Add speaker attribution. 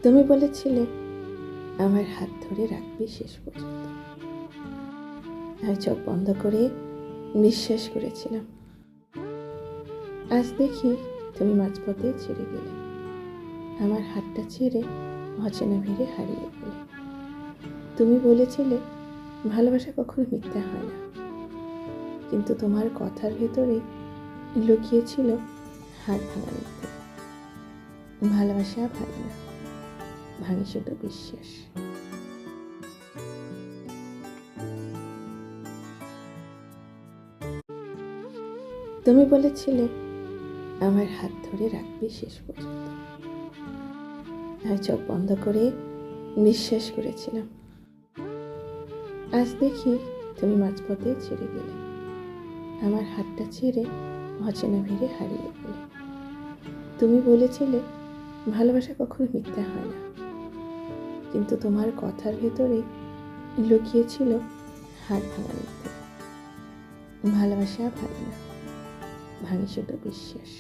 Speaker 1: তুমি বলেছিলে আমার হাত ধরে রাখবে শেষ পর্যন্ত। আমি চোখ বন্ধ করে বিশ্বাস করেছিলাম। আজ দেখি তুমি মাঝপথে ছেড়ে গেলে, আমার হাতটা ছেড়ে অচেনা ভিড়ে হারিয়ে গেলে। তুমি বলেছিলে ভালোবাসা কখনো মিথ্যা হয় না, কিন্তু তোমার কথার ভেতরে লুকিয়েছিল হাত ভাঙা মিথ্যে। ভালোবাসা ভাঙে না, ভাঙে শুধু বিশ্বাস। তুমি বলেছিলে আমার হাত ধরে রাখবে শেষ পর্যন্ত। আমি চোখ বন্ধ করে বিশ্বাস করেছিলাম। আজ দেখি তুমি মাঝপথে ছেড়ে গেলে, আমার হাতটা ছেড়ে অচেনা ভিড়ে হারিয়ে গেলে। তুমি বলেছিলে ভালোবাসা কখনো মিথ্যা হয় না, কিন্তু তোমার কথার ভেতরে লুকিয়েছিল হাত ভাঙা মিথ্যে। ভালোবাসা ভাঙে না, ভাঙে শুধু বিশ্বাস।